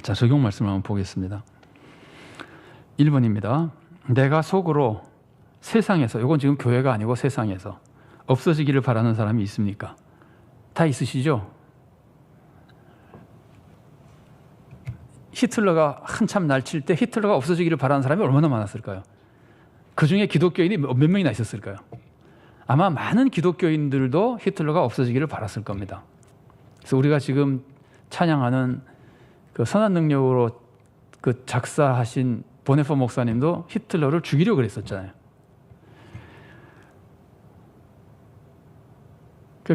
자, 적용 말씀을 한번 보겠습니다. 1번입니다. 내가 속으로 세상에서, 이건 지금 교회가 아니고 세상에서 없어지기를 바라는 사람이 있습니까? 다 있으시죠? 히틀러가 한참 날칠 때 히틀러가 없어지기를 바라는 사람이 얼마나 많았을까요? 그 중에 기독교인이 몇 명이나 있었을까요? 아마 많은 기독교인들도 히틀러가 없어지기를 바랐을 겁니다. 그래서 우리가 지금 찬양하는 그 선한 능력으로 그 작사하신 보네퍼 목사님도 히틀러를 죽이려고 그랬었잖아요.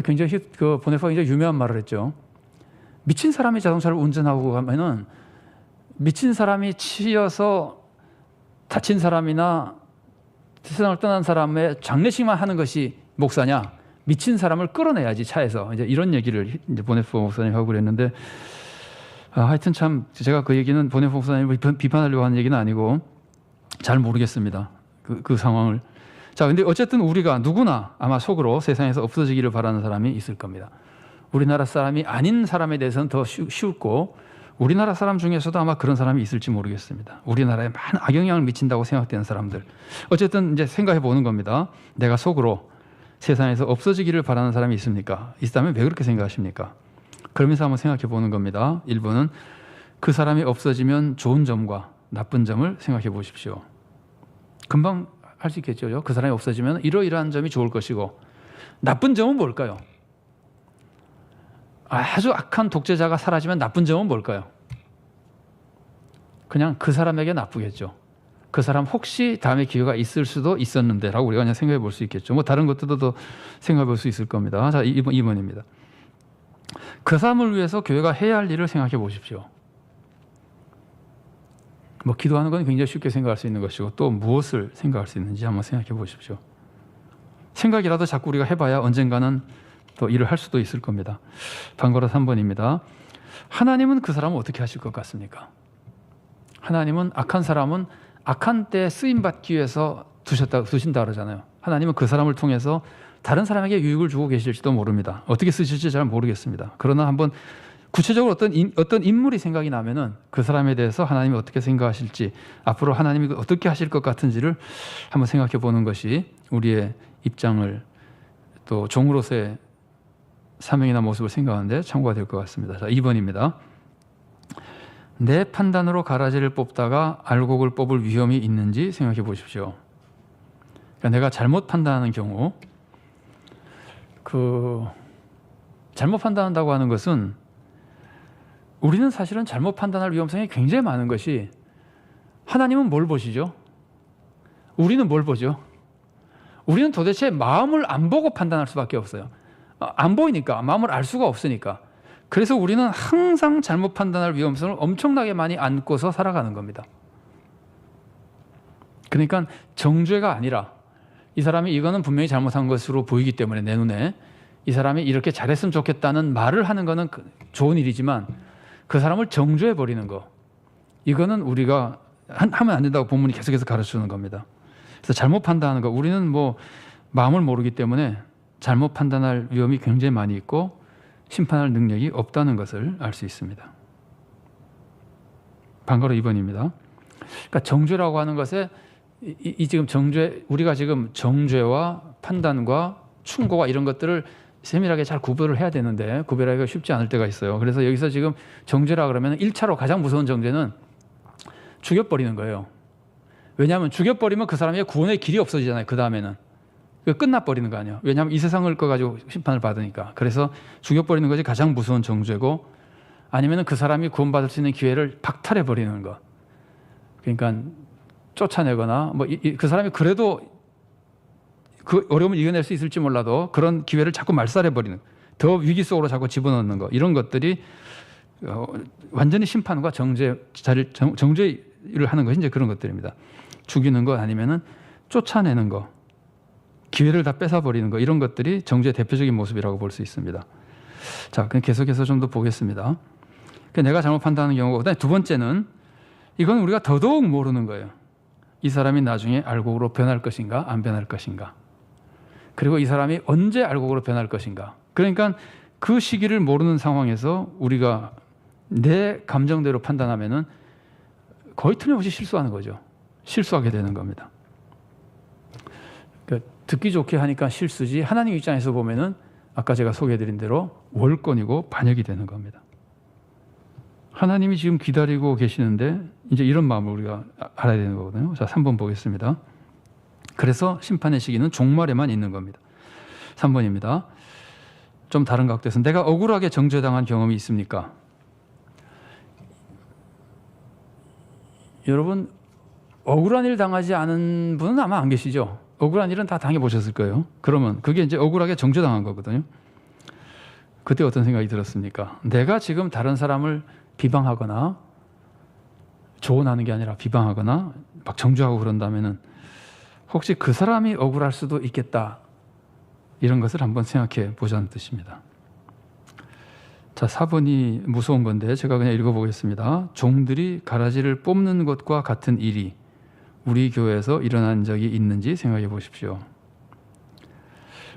굉장히 그 보네퍼가 굉장히 유명한 말을 했죠. 미친 사람이 자동차를 운전하고 가면은 미친 사람이 치여서 다친 사람이나 세상을 떠난 사람의 장례식만 하는 것이 목사냐? 미친 사람을 끌어내야지 차에서. 이제 이런 얘기를 이제 보네퍼 목사님 하고 그랬는데, 하여튼 참 제가 그 얘기는 보네퍼 목사님을 비판하려고 하는 얘기는 아니고 잘 모르겠습니다. 그 상황을. 자, 근데 어쨌든 우리가 누구나 아마 속으로 세상에서 없어지기를 바라는 사람이 있을 겁니다. 우리나라 사람이 아닌 사람에 대해서는 더 쉽고, 우리나라 사람 중에서도 아마 그런 사람이 있을지 모르겠습니다. 우리나라에 많은 악영향을 미친다고 생각되는 사람들. 어쨌든 이제 생각해 보는 겁니다. 내가 속으로 세상에서 없어지기를 바라는 사람이 있습니까? 있다면 왜 그렇게 생각하십니까? 그러면서 한번 생각해 보는 겁니다. 1번은 그 사람이 없어지면 좋은 점과 나쁜 점을 생각해 보십시오. 금방 할 수 있겠죠. 그 사람이 없어지면 이러이러한 점이 좋을 것이고, 나쁜 점은 뭘까요? 아주 악한 독재자가 사라지면 나쁜 점은 뭘까요? 그냥 그 사람에게 나쁘겠죠. 그 사람 혹시 다음에 기회가 있을 수도 있었는데 라고 우리가 그냥 생각해 볼 수 있겠죠. 뭐 다른 것들도 더 생각해 볼 수 있을 겁니다. 자, 2번입니다. 그 사람을 위해서 교회가 해야 할 일을 생각해 보십시오. 뭐 기도하는 건 굉장히 쉽게 생각할 수 있는 것이고, 또 무엇을 생각할 수 있는지 한번 생각해 보십시오. 생각이라도 자꾸 우리가 해봐야 언젠가는 또 일을 할 수도 있을 겁니다. 번거로 3번입니다. 하나님은 그 사람을 어떻게 하실 것 같습니까? 하나님은 악한 사람은 악한 때에 쓰임받기 위해서 두신다 그러잖아요. 하나님은 그 사람을 통해서 다른 사람에게 유익을 주고 계실지도 모릅니다. 어떻게 쓰실지 잘 모르겠습니다. 그러나 한번 구체적으로 어떤 인물이 생각이 나면은 그 사람에 대해서 하나님이 어떻게 생각하실지, 앞으로 하나님이 어떻게 하실 것 같은지를 한번 생각해 보는 것이 우리의 입장을, 또 종으로서의 사명이나 모습을 생각하는데 참고가 될 것 같습니다. 자, 2번입니다. 내 판단으로 가라지를 뽑다가 알곡을 뽑을 위험이 있는지 생각해 보십시오. 그러니까 내가 잘못 판단하는 경우, 잘못 판단한다고 하는 것은, 우리는 사실은 잘못 판단할 위험성이 굉장히 많은 것이, 하나님은 뭘 보시죠? 우리는 뭘 보죠? 우리는 도대체 마음을 안 보고 판단할 수밖에 없어요. 안 보이니까, 마음을 알 수가 없으니까. 그래서 우리는 항상 잘못 판단할 위험성을 엄청나게 많이 안고서 살아가는 겁니다. 그러니까 정죄가 아니라, 이 사람이 이거는 분명히 잘못한 것으로 보이기 때문에 내 눈에 이 사람이 이렇게 잘했으면 좋겠다는 말을 하는 거는 좋은 일이지만, 그 사람을 정죄해 버리는 거, 이거는 우리가 하면 안 된다고 본문이 계속해서 가르쳐주는 겁니다. 그래서 잘못 판단하는 거, 우리는 뭐 마음을 모르기 때문에 잘못 판단할 위험이 굉장히 많이 있고 심판할 능력이 없다는 것을 알 수 있습니다. 번거로 2번입니다. 그러니까 정죄라고 하는 것에 지금 우리가 지금 정죄와 판단과 충고와 이런 것들을 세밀하게 잘 구별을 해야 되는데 구별하기가 쉽지 않을 때가 있어요. 그래서 여기서 지금 정죄라 그러면 1차로 가장 무서운 정죄는 죽여버리는 거예요. 왜냐하면 죽여버리면 그 사람의 구원의 길이 없어지잖아요. 그 다음에는 끝나버리는 거 아니에요. 왜냐하면 이 세상을 가지고 심판을 받으니까. 그래서 죽여버리는 것이 가장 무서운 정죄고, 아니면 그 사람이 구원받을 수 있는 기회를 박탈해버리는 것. 그러니까 쫓아내거나, 그 사람이 그래도 그 어려움을 이겨낼 수 있을지 몰라도 그런 기회를 자꾸 말살해버리는, 더 위기 속으로 자꾸 집어넣는 것, 이런 것들이 완전히 심판과 정죄를 하는 것이 이제 그런 것들입니다. 죽이는 것, 아니면은 쫓아내는 것, 기회를 다 뺏어버리는 것, 이런 것들이 정죄의 대표적인 모습이라고 볼 수 있습니다. 자, 그럼 계속해서 좀 더 보겠습니다. 내가 잘못 판단하는 경우고, 그다음에 두 번째는, 이건 우리가 더더욱 모르는 거예요. 이 사람이 나중에 알곡으로 변할 것인가 안 변할 것인가, 그리고 이 사람이 언제 알곡으로 변할 것인가. 그러니까 그 시기를 모르는 상황에서 우리가 내 감정대로 판단하면은 거의 틀림없이 실수하는 거죠. 실수하게 되는 겁니다. 그러니까 듣기 좋게 하니까 실수지, 하나님 입장에서 보면은 아까 제가 소개해드린 대로 월권이고 반역이 되는 겁니다. 하나님이 지금 기다리고 계시는데 이제 이런 마음을 우리가 알아야 되는 거거든요. 자, 3번 보겠습니다. 그래서 심판의 시기는 종말에만 있는 겁니다. 3번입니다. 좀 다른 각도에서 내가 억울하게 정죄당한 경험이 있습니까? 여러분, 억울한 일 당하지 않은 분은 아마 안 계시죠? 억울한 일은 다 당해보셨을 거예요. 그러면 그게 이제 억울하게 정죄당한 거거든요. 그때 어떤 생각이 들었습니까? 내가 지금 다른 사람을 비방하거나 조언하는 게 아니라 비방하거나 막 정죄하고 그런다면은 혹시 그 사람이 억울할 수도 있겠다. 이런 것을 한번 생각해 보자는 뜻입니다. 자, 4번이 무서운 건데 제가 그냥 읽어보겠습니다. 종들이 가라지를 뽑는 것과 같은 일이 우리 교회에서 일어난 적이 있는지 생각해 보십시오.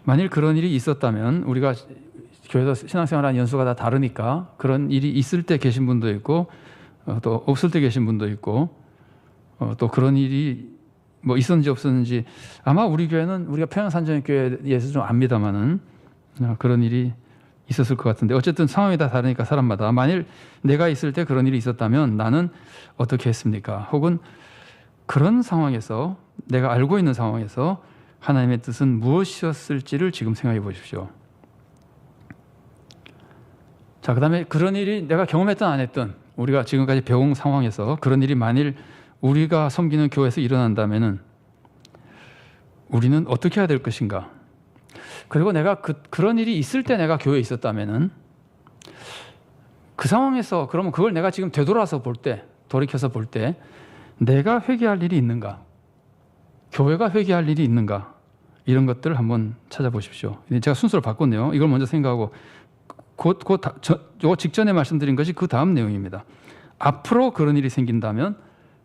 만일 그런 일이 있었다면 우리가 교회에서 신앙생활하는 연수가 다 다르니까 그런 일이 있을 때 계신 분도 있고 또 없을 때 계신 분도 있고 또 그런 일이 뭐 있었는지 없었는지 아마 우리 교회는 우리가 평양산정교회에서 좀 압니다마는 그런 일이 있었을 것 같은데 어쨌든 상황이 다 다르니까 사람마다 만일 내가 있을 때 그런 일이 있었다면 나는 어떻게 했습니까? 혹은 그런 상황에서 내가 알고 있는 상황에서 하나님의 뜻은 무엇이었을지를 지금 생각해 보십시오. 자, 그 다음에 그런 일이 내가 경험했든 안 했든 우리가 지금까지 배운 상황에서 그런 일이 만일 우리가 섬기는 교회에서 일어난다면은 우리는 어떻게 해야 될 것인가? 그리고 내가 그런 일이 있을 때 내가 교회에 있었다면은 그 상황에서 그러면 그걸 내가 지금 되돌아서 볼 때, 돌이켜서 볼 때 내가 회개할 일이 있는가? 교회가 회개할 일이 있는가? 이런 것들을 한번 찾아보십시오. 제가 순서를 바꿨네요. 이걸 먼저 생각하고 요 직전에 말씀드린 것이 그 다음 내용입니다. 앞으로 그런 일이 생긴다면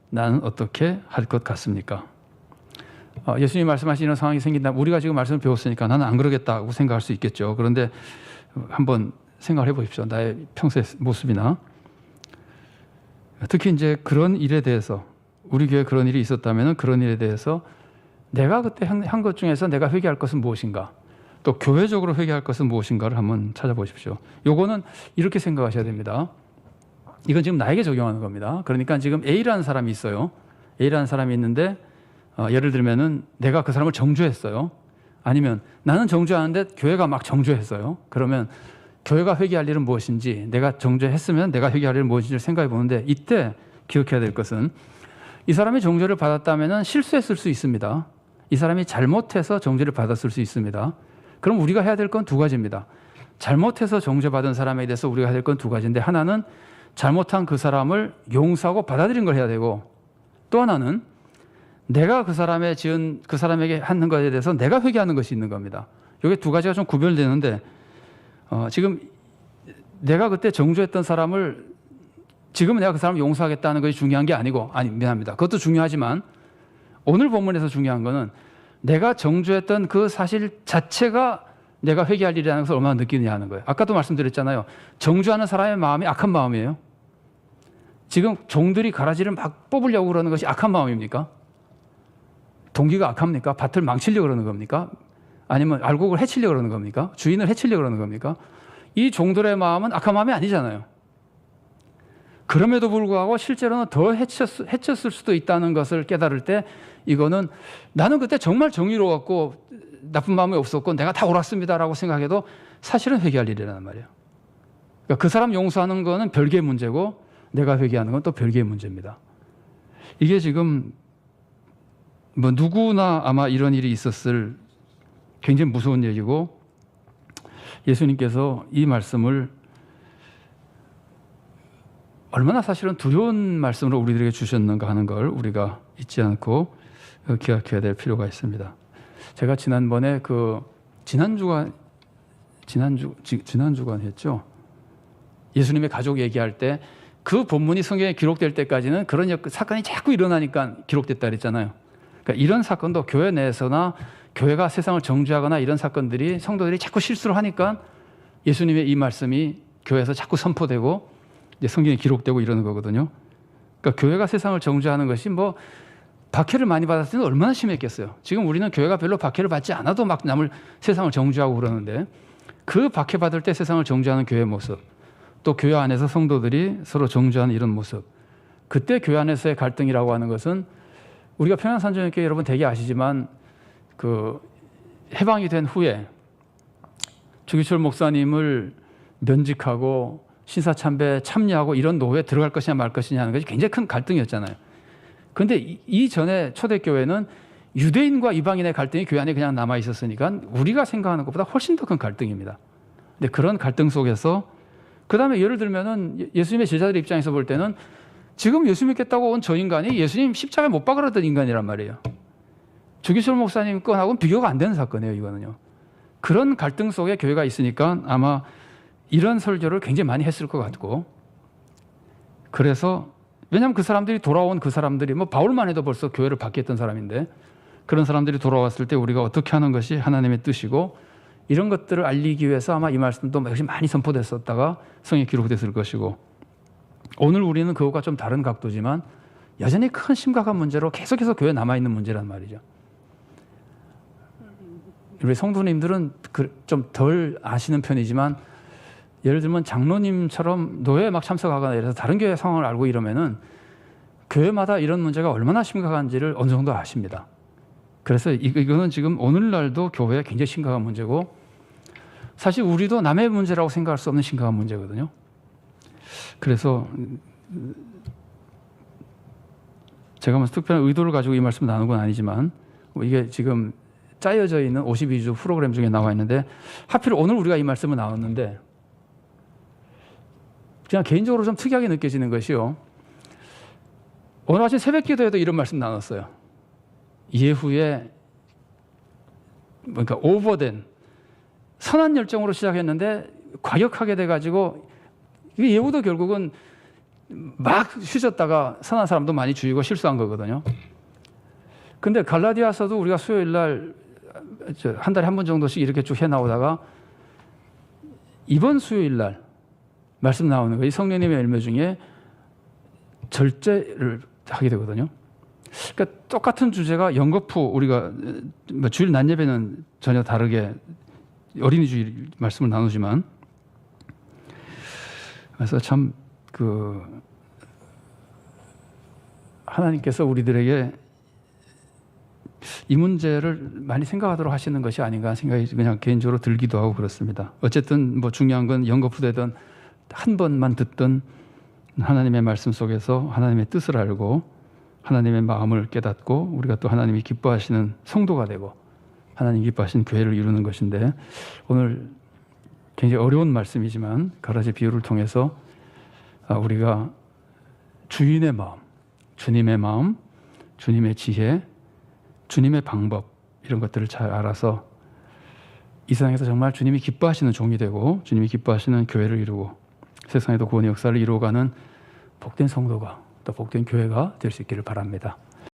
나는 어떻게 할 것 같습니까? 예수님이 말씀하신 이런 상황이 생긴다면 우리가 지금 말씀을 배웠으니까 나는 안 그러겠다고 생각할 수 있겠죠. 그런데 한번 생각을 해보십시오. 나의 평소의 모습이나 특히 이제 그런 일에 대해서 우리 교회에 그런 일이 있었다면 그런 일에 대해서 내가 그때 한 것 중에서 내가 회개할 것은 무엇인가? 또 교회적으로 회개할 것은 무엇인가를 한번 찾아보십시오. 요거는 이렇게 생각하셔야 됩니다. 이건 지금 나에게 적용하는 겁니다. 그러니까 지금 A라는 사람이 있어요. A라는 사람이 있는데 예를 들면은 내가 그 사람을 정죄했어요. 아니면 나는 정죄하는데 교회가 막 정죄했어요. 그러면 교회가 회개할 일은 무엇인지 내가 정죄했으면 내가 회개할 일은 무엇인지를 생각해 보는데 이때 기억해야 될 것은 이 사람이 정죄를 받았다면 실수했을 수 있습니다. 이 사람이 잘못해서 정죄를 받았을 수 있습니다. 그럼 우리가 해야 될 건 두 가지입니다. 잘못해서 정죄받은 사람에 대해서 우리가 해야 될 건 두 가지인데 하나는 잘못한 그 사람을 용서하고 받아들인 걸 해야 되고 또 하나는 내가 그 사람에게 하는 것에 대해서 내가 회개하는 것이 있는 겁니다. 이게 두 가지가 좀 구별되는데 지금 내가 그때 정죄했던 사람을 지금 내가 그 사람을 용서하겠다는 것이 중요한 게 아니고 미안합니다. 그것도 중요하지만 오늘 본문에서 중요한 거는 내가 정죄했던 그 사실 자체가 내가 회개할 일이라는 것을 얼마나 느끼느냐 하는 거예요. 아까도 말씀드렸잖아요. 정죄하는 사람의 마음이 악한 마음이에요. 지금 종들이 가라지를 막 뽑으려고 그러는 것이 악한 마음입니까? 동기가 악합니까? 밭을 망치려고 그러는 겁니까? 아니면 알곡을 해치려고 그러는 겁니까? 주인을 해치려고 그러는 겁니까? 이 종들의 마음은 악한 마음이 아니잖아요. 그럼에도 불구하고 실제로는 더 해쳤을 수도 있다는 것을 깨달을 때 이거는 나는 그때 정말 정의로웠고 나쁜 마음이 없었고 내가 다 옳았습니다라고 생각해도 사실은 회개할 일이라는 말이에요. 그러니까 그 사람 용서하는 거는 별개의 문제고 내가 회개하는 건 또 별개의 문제입니다. 이게 지금 뭐 누구나 아마 이런 일이 있었을 굉장히 무서운 얘기고 예수님께서 이 말씀을 얼마나 사실은 두려운 말씀으로 우리들에게 주셨는가 하는 걸 우리가 잊지 않고 기억해야 될 필요가 있습니다. 제가 지난번에 지난주간 했죠. 예수님의 가족 얘기할 때 그 본문이 성경에 기록될 때까지는 그런 사건이 자꾸 일어나니까 기록됐다 그랬잖아요. 그러니까 이런 사건도 교회 내에서나 교회가 세상을 정죄하거나 이런 사건들이 성도들이 자꾸 실수를 하니까 예수님의 이 말씀이 교회에서 자꾸 선포되고 이제 성경에 기록되고 이러는 거거든요. 그러니까 교회가 세상을 정죄하는 것이 뭐 박해를 많이 받았을 때는 얼마나 심했겠어요. 지금 우리는 교회가 별로 박해를 받지 않아도 막 남을 세상을 정죄하고 그러는데 그 박해 받을 때 세상을 정죄하는 교회의 모습, 또 교회 안에서 성도들이 서로 정죄하는 이런 모습, 그때 교회 안에서의 갈등이라고 하는 것은 우리가 평양산정교회 여러분 되게 아시지만 그 해방이 된 후에 주기철 목사님을 면직하고 신사참배에 참여하고 이런 노회에 들어갈 것이냐 말 것이냐 하는 것이 굉장히 큰 갈등이었잖아요. 그런데 이전에 초대교회는 유대인과 이방인의 갈등이 교회 안에 그냥 남아 있었으니까 우리가 생각하는 것보다 훨씬 더 큰 갈등입니다. 근데 그런 갈등 속에서 그 다음에 예를 들면은 예수님의 제자들 입장에서 볼 때는 지금 예수 믿겠다고 온 저 인간이 예수님 십자가에 못 박으려던 인간이란 말이에요. 주기철 목사님 건하고는 비교가 안 되는 사건이에요, 이거는요. 그런 갈등 속에 교회가 있으니까 아마 이런 설교를 굉장히 많이 했을 것 같고, 그래서 왜냐하면 그 사람들이 돌아온 그 사람들이 뭐 바울만 해도 벌써 교회를 박해했던 사람인데 그런 사람들이 돌아왔을 때 우리가 어떻게 하는 것이 하나님의 뜻이고 이런 것들을 알리기 위해서 아마 이 말씀도 역시 많이 선포됐었다가 성경에 기록됐을 것이고, 오늘 우리는 그것과 좀 다른 각도지만 여전히 큰 심각한 문제로 계속해서 교회에 남아있는 문제란 말이죠. 우리 성도님들은 좀 덜 아시는 편이지만 예를 들면 장로님처럼 노예에 막 참석하거나 이래서 다른 교회 상황을 알고 이러면은 교회마다 이런 문제가 얼마나 심각한지를 어느 정도 아십니다. 그래서 이거는 지금 오늘날도 교회에 굉장히 심각한 문제고 사실 우리도 남의 문제라고 생각할 수 없는 심각한 문제거든요. 그래서 제가 뭐 특별한 의도를 가지고 이 말씀을 나눈 건 아니지만 이게 지금 짜여져 있는 52주 프로그램 중에 나와 있는데 하필 오늘 우리가 이 말씀을 나눴는데 그냥 개인적으로 좀 특이하게 느껴지는 것이요. 오늘 아침 새벽 기도에도 이런 말씀 나눴어요. 예후에 그러니까 오버된 선한 열정으로 시작했는데 과격하게 돼가지고 예후도 결국은 막 휘졌다가 선한 사람도 많이 죽이고 실수한 거거든요. 근데 갈라디아서도 우리가 수요일 날 한 달에 한 번 정도씩 이렇게 쭉 해나오다가 이번 수요일 날 말씀 나오는 거예요. 성령님의 열매 중에 절제를 하게 되거든요. 그러니까 똑같은 주제가 연거푸 우리가 주일 낮 예배는 전혀 다르게 어린이 주일 말씀을 나누지만 그래서 참 하나님께서 우리들에게 이 문제를 많이 생각하도록 하시는 것이 아닌가 하는 생각이 그냥 개인적으로 들기도 하고 그렇습니다. 어쨌든 뭐 중요한 건 연거푸되든 한 번만 듣던 하나님의 말씀 속에서 하나님의 뜻을 알고 하나님의 마음을 깨닫고 우리가 또 하나님이 기뻐하시는 성도가 되고 하나님 기뻐하시는 교회를 이루는 것인데 오늘 굉장히 어려운 말씀이지만 가라지 비유를 통해서 우리가 주인의 마음, 주님의 마음, 주님의 지혜, 주님의 방법 이런 것들을 잘 알아서 이 세상에서 정말 주님이 기뻐하시는 종이 되고 주님이 기뻐하시는 교회를 이루고 세상에도 구원의 역사를 이루어가는 복된 성도가 또 복된 교회가 될 수 있기를 바랍니다.